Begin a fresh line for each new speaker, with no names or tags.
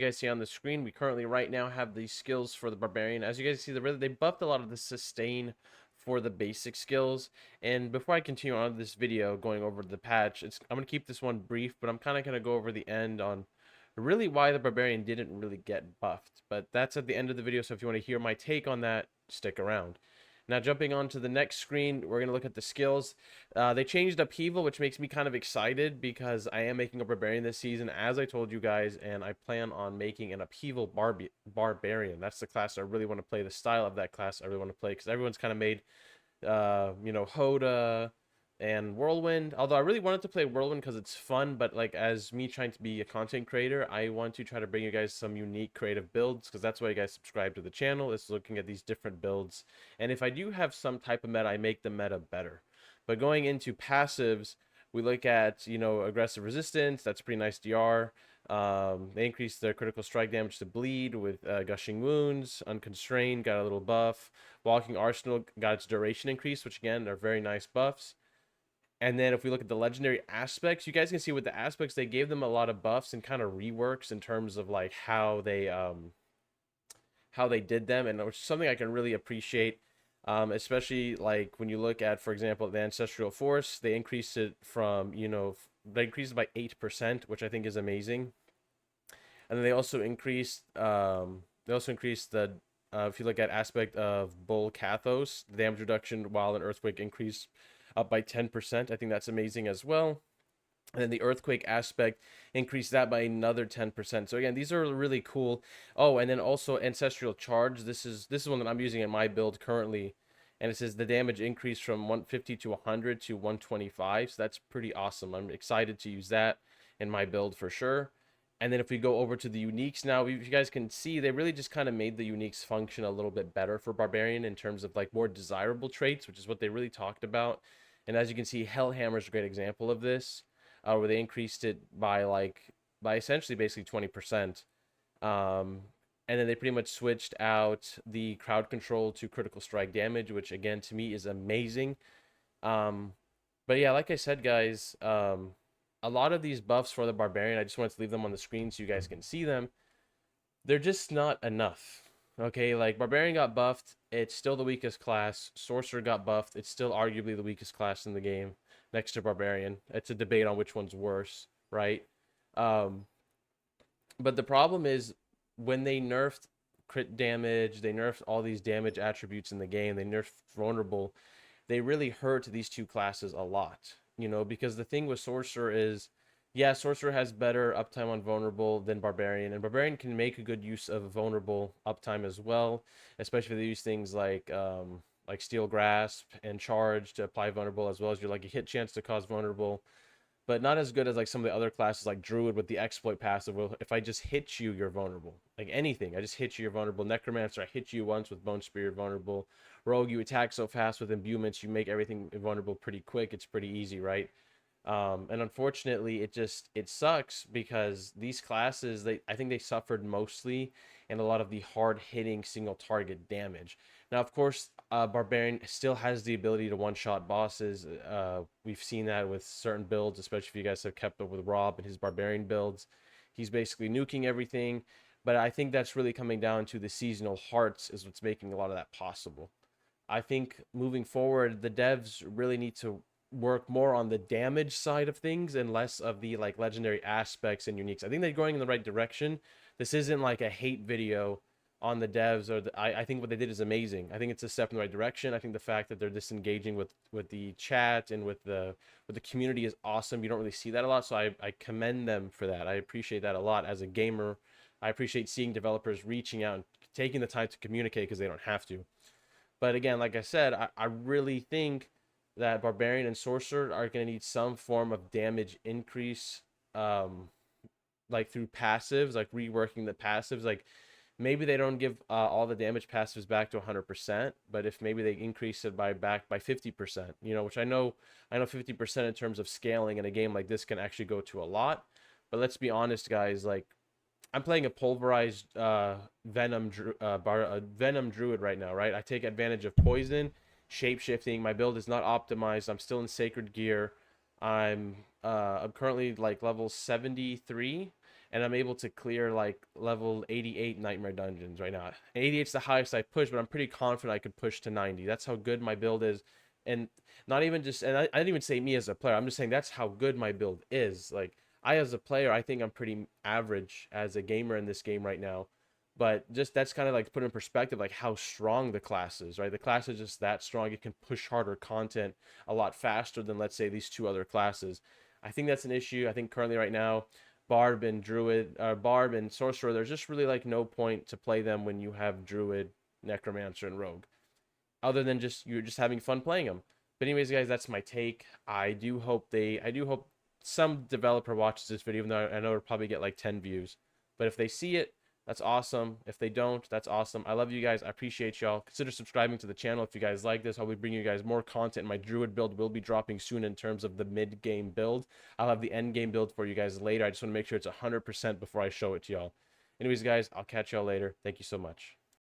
You guys see on the screen, we currently right now have the skills for the Barbarian. As you guys see, they buffed a lot of the sustain for the basic skills. And before I continue on this video going over the patch, I'm going to keep this one brief, but I'm kind of going to go over the end on really why the Barbarian didn't really get buffed. But that's at the end of the video, so if you want to hear my take on that, stick around. Now, jumping on to the next screen, we're going to look at the skills. They changed Upheaval, which makes me kind of excited because I am making a Barbarian this season, as I told you guys, and I plan on making an Upheaval Barbarian. That's the class I really want to play, the style of that class I really want to play, because everyone's kind of made, Hoda and Whirlwind. Although I really wanted to play Whirlwind because it's fun, but like as me trying to be a content creator, I want to try to bring you guys some unique creative builds because that's why you guys subscribe to the channel, is looking at these different builds. And if I do have some type of meta, I make the meta better. But going into passives, we look at, aggressive resistance. That's pretty nice DR. They increased their critical strike damage to bleed with gushing wounds. Unconstrained got a little buff. Walking arsenal got its duration increased, which again are very nice buffs. And then if we look at the legendary aspects, you guys can see with the aspects, they gave them a lot of buffs and kind of reworks in terms of like how they did them, and which is something I can really appreciate. Especially like when you look at, for example, the ancestral force, they increased it from, they increased it by 8%, which I think is amazing. And then they also increased the if you look at aspect of Bull Kathos, the damage reduction while an earthquake increase up by 10%. I think that's amazing as well. And then the earthquake aspect increased that by another 10%. So again, these are really cool. Oh, and then also ancestral charge. This is one that I'm using in my build currently. And it says the damage increased from 150 to 100 to 125. So that's pretty awesome. I'm excited to use that in my build for sure. And then if we go over to the uniques now, if you guys can see, they really just kind of made the uniques function a little bit better for Barbarian in terms of like more desirable traits, which is what they really talked about. And as you can see, Hellhammer is a great example of this, where they increased it by essentially basically 20%. Um, and then they pretty much switched out the crowd control to critical strike damage, which again to me is amazing. Um, but yeah, like I said, guys, a lot of these buffs for the Barbarian, I just wanted to leave them on the screen so you guys can see them. They're just not enough. Okay, like Barbarian got buffed, it's still the weakest class. Sorcerer got buffed, it's still arguably the weakest class in the game next to Barbarian. It's a debate on which one's worse, right? Um, but the problem is when they nerfed crit damage, they nerfed all these damage attributes in the game, they nerfed vulnerable, they really hurt these two classes a lot, because the thing with Sorcerer is, yeah, Sorcerer has better uptime on Vulnerable than Barbarian, and Barbarian can make a good use of Vulnerable uptime as well, especially if they use things like Steel Grasp and Charge to apply Vulnerable, as well as your like a hit chance to cause Vulnerable, but not as good as like some of the other classes like Druid with the exploit passive. Well, if I just hit you, you're vulnerable. Like anything, I just hit you, you're vulnerable. Necromancer, I hit you once with Bone Spear, you're vulnerable. Rogue, you attack so fast with imbuements, you make everything vulnerable pretty quick. It's pretty easy, right? And unfortunately, it sucks because these classes, I think they suffered mostly in a lot of the hard hitting single target damage. Now, of course, Barbarian still has the ability to one shot bosses. We've seen that with certain builds, especially if you guys have kept up with Rob and his Barbarian builds. He's basically nuking everything. But I think that's really coming down to the seasonal hearts is what's making a lot of that possible. I think moving forward, the devs really need to work more on the damage side of things and less of the like legendary aspects and uniques. I think they're going in the right direction. This isn't like a hate video on the devs I think what they did is amazing. I think it's a step in the right direction. I think the fact that they're disengaging with the chat and with the community is awesome. You don't really see that a lot, so I commend them for that. I appreciate that a lot as a gamer. I appreciate seeing developers reaching out and taking the time to communicate because they don't have to. But again, like I said, I really think that Barbarian and Sorcerer are going to need some form of damage increase, um, like through passives, like reworking the passives. Like maybe they don't give all the damage passives back to 100%, but if maybe they increase it back by 50%, which I know 50% in terms of scaling in a game like this can actually go to a lot. But let's be honest, guys, like I'm playing a pulverized Venom Druid right now, right? I take advantage of poison, shape shifting. My build is not optimized. I'm still in sacred gear. I'm currently like level 73, and I'm able to clear like level 88 nightmare dungeons right now. 88 is the highest I push, but I'm pretty confident I could push to 90. That's how good my build is. And not even just, and I didn't even say me as a player. I'm just saying that's how good my build is. Like, I as a player, I think I'm pretty average as a gamer in this game right now. But just that's kind of like put in perspective, like how strong the class is, right? The class is just that strong. It can push harder content a lot faster than, let's say, these two other classes. I think that's an issue. I think currently right now, Barb and Sorcerer, there's just really like no point to play them when you have Druid, Necromancer, and Rogue, other than just you're just having fun playing them. But anyways, guys, that's my take. I do hope some developer watches this video, even though I know it'll probably get like 10 views. But if they see it, that's awesome. If they don't, that's awesome. I love you guys. I appreciate y'all. Consider subscribing to the channel if you guys like this. I'll be bringing you guys more content. My Druid build will be dropping soon in terms of the mid-game build. I'll have the end game build for you guys later. I just want to make sure it's 100% before I show it to y'all. Anyways, guys, I'll catch y'all later. Thank you so much.